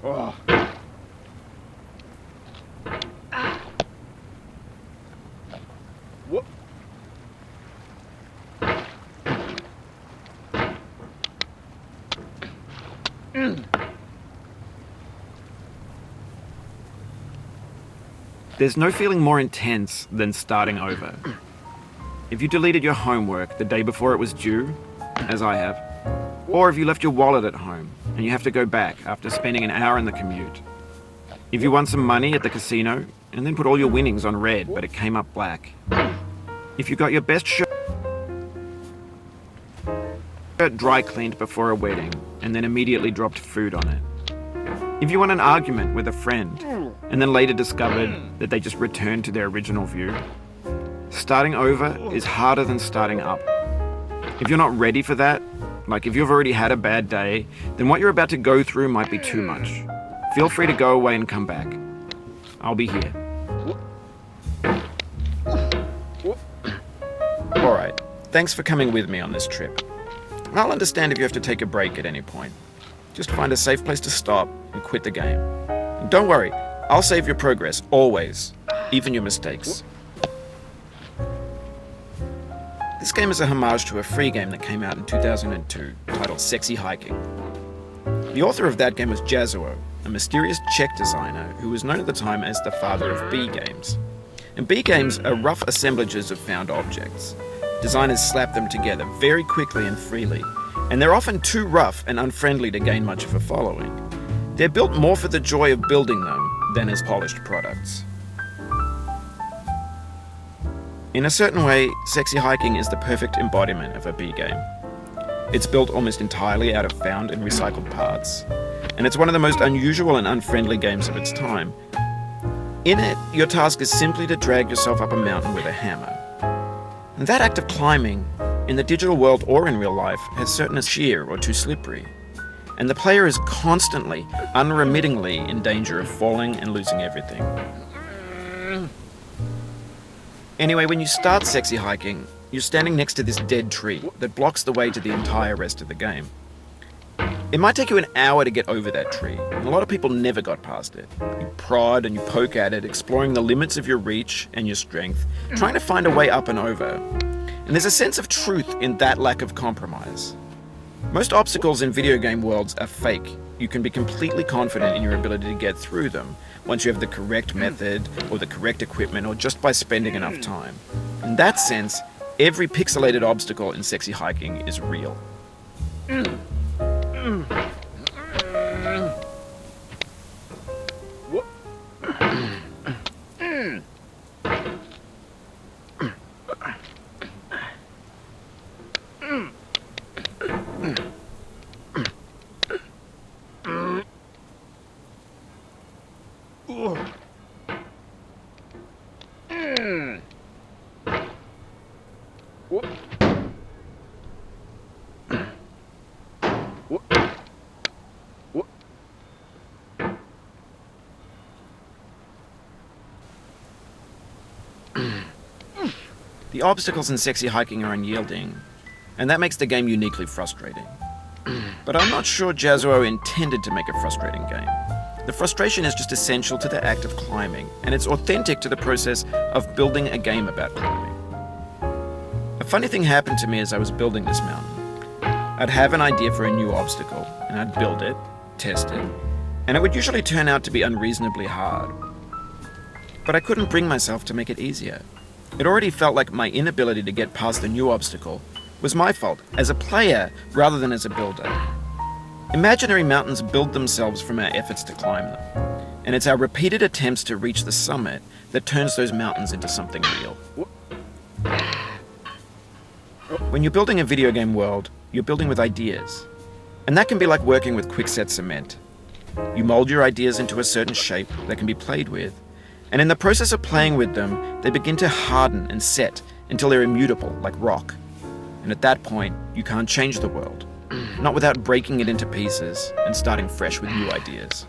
Oh. What? There's no feeling more intense than starting over. If you deleted your homework the day before it was due, as I have, or if you left your wallet at home and you have to go back after spending an hour in the commute. If you won some money at the casino and then put all your winnings on red but it came up black. If you got your best shirt dry cleaned before a wedding and then immediately dropped food on it. If you won an argument with a friend and then later discovered that they just returned to their original view. Starting over is harder than starting up. If you're not ready for that, like if you've already had a bad day, then what you're about to go through might be too much. Feel free to go away and come back. I'll be here. Alright, thanks for coming with me on this trip. I'll understand if you have to take a break at any point. Just find a safe place to stop and quit the game. And don't worry, I'll save your progress, always, even your mistakes. This game is a homage to a free game that came out in 2002, titled Sexy Hiking. The author of that game was Jazuo, a mysterious Czech designer who was known at the time as the father of B games. And B games are rough assemblages of found objects. Designers slap them together very quickly and freely, and they're often too rough and unfriendly to gain much of a following. They're built more for the joy of building them than as polished products. In a certain way, Sexy Hiking is the perfect embodiment of a B game. It's built almost entirely out of found and recycled parts, and it's one of the most unusual and unfriendly games of its time. In it, your task is simply to drag yourself up a mountain with a hammer. And that act of climbing, in the digital world or in real life, has certain sheer or too slippery. And the player is constantly, unremittingly in danger of falling and losing everything. Anyway, when you start Sexy Hiking, you're standing next to this dead tree that blocks the way to the entire rest of the game. It might take you an hour to get over that tree, and a lot of people never got past it. You prod and you poke at it, exploring the limits of your reach and your strength, trying to find a way up and over. And there's a sense of truth in that lack of compromise. Most obstacles in video game worlds are fake. You can be completely confident in your ability to get through them once you have the correct method or the correct equipment or just by spending enough time. In that sense, every pixelated obstacle in Sexy Hiking is real. The obstacles in Sexy Hiking are unyielding, and that makes the game uniquely frustrating. But I'm not sure Jazuo intended to make a frustrating game. The frustration is just essential to the act of climbing, and it's authentic to the process of building a game about climbing. A funny thing happened to me as I was building this mountain. I'd have an idea for a new obstacle, and I'd build it, test it, and it would usually turn out to be unreasonably hard. But I couldn't bring myself to make it easier. It already felt like my inability to get past the new obstacle was my fault as a player rather than as a builder. Imaginary mountains build themselves from our efforts to climb them, and it's our repeated attempts to reach the summit that turns those mountains into something real. When you're building a video game world, you're building with ideas, and that can be like working with quickset cement. You mold your ideas into a certain shape that can be played with, And in the process of playing with them, they begin to harden and set until they're immutable, like rock. And at that point, you can't change the world. Not without breaking it into pieces and starting fresh with new ideas.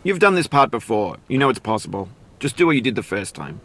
You've done this part before. You know it's possible. Just do what you did the first time.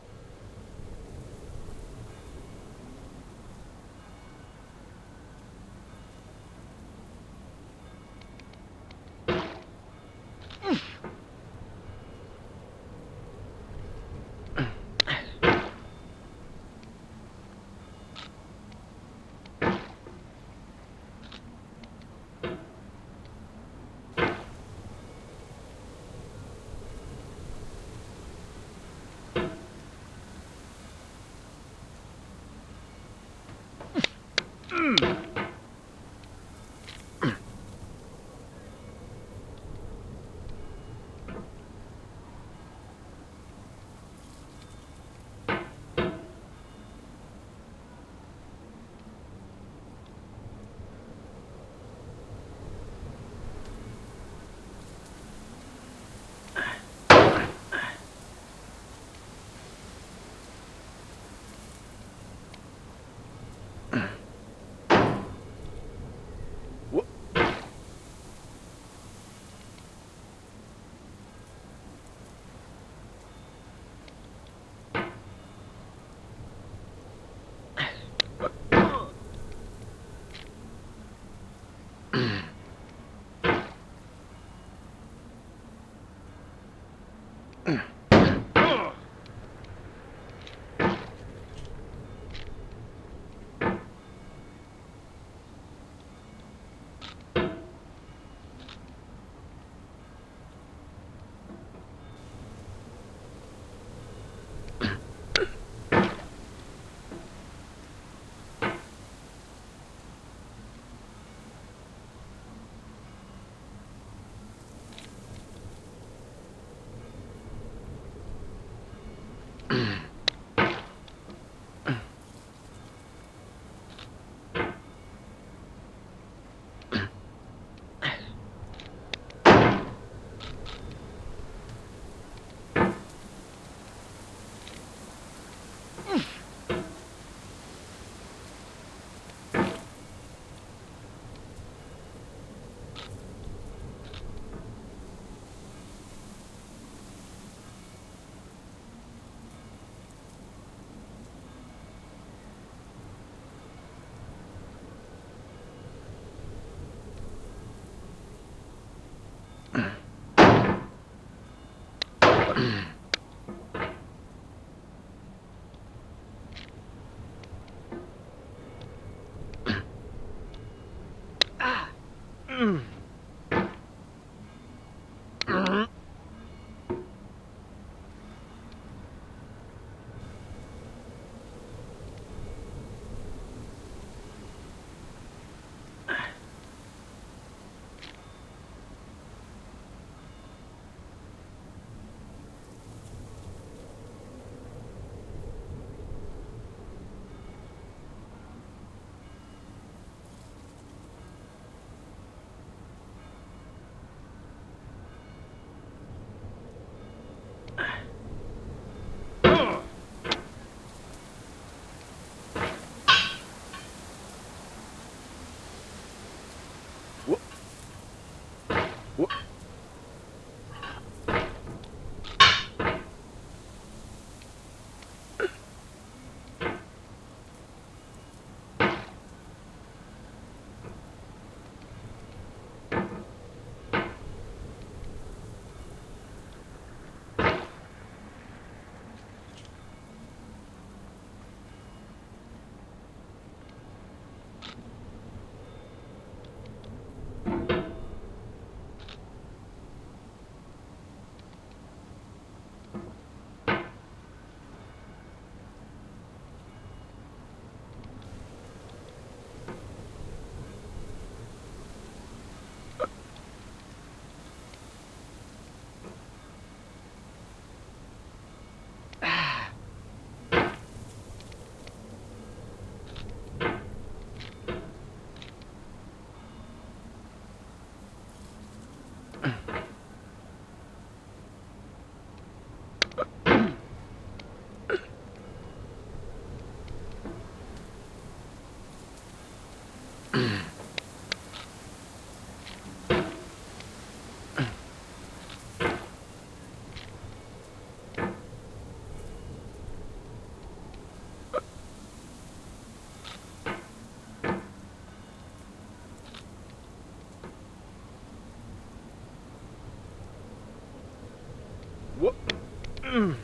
No.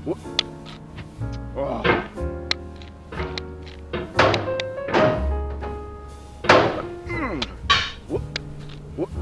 What? Oh. What? What?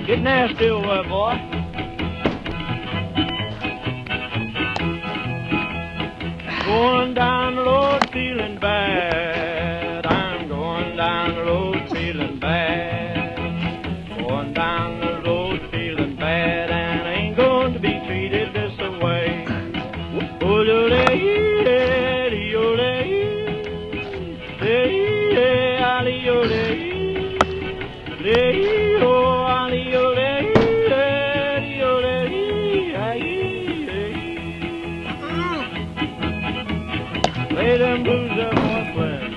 Get nasty over there, boy. Going down the road feeling bad. I'm going down the road feeling bad. Going down the road feeling bad, and I ain't going to be treated this way. Lay them blues up, boy, friend.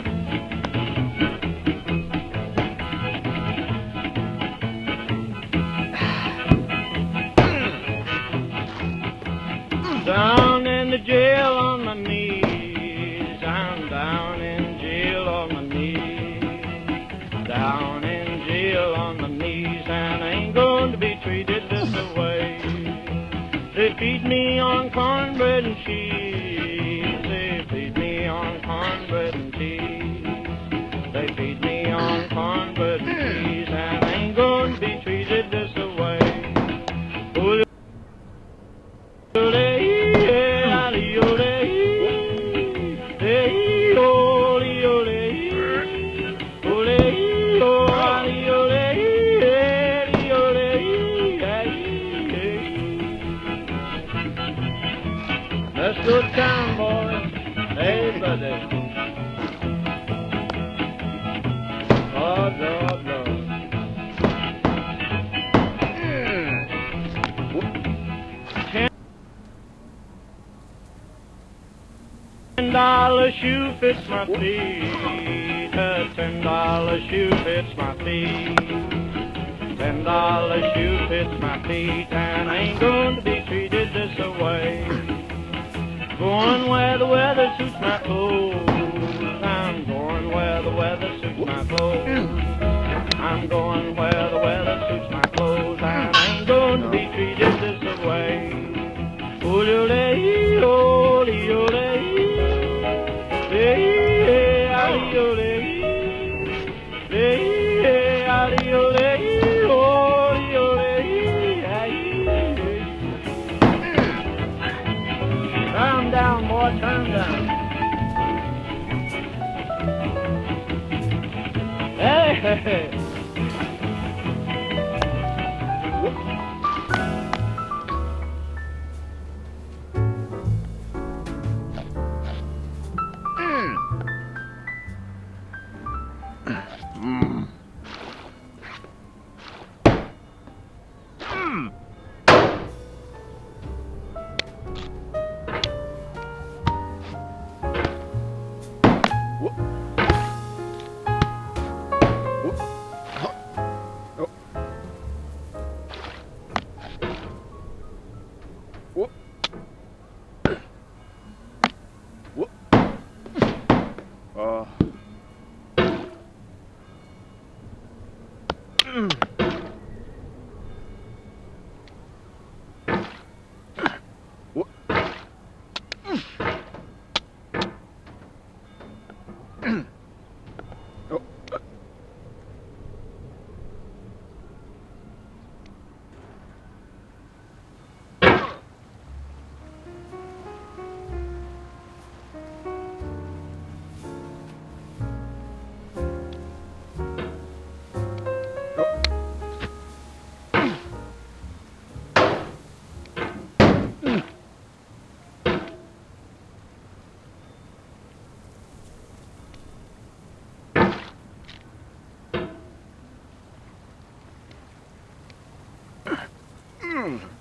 Down in the jail on my knees. I'm down in jail on my knees. Down in jail on my knees, and I ain't going to be treated this way. They feed me on cornbread and cheese. They feed me on cornbread and cheese. They feed me on cornbread and cheese, and I ain't going to be treated this way. Let's go to town, boys. Hey, brother. Oh, Lord, Lord. $10 shoe fits my feet. A $10 shoe fits my feet. $10 shoe fits my feet, and I ain't going to be treated this way. Going where the weather suits my clothes. I'm going where the weather suits my clothes. I'm going where the weather suits my clothes, and I ain't going to be treated this way. Mm.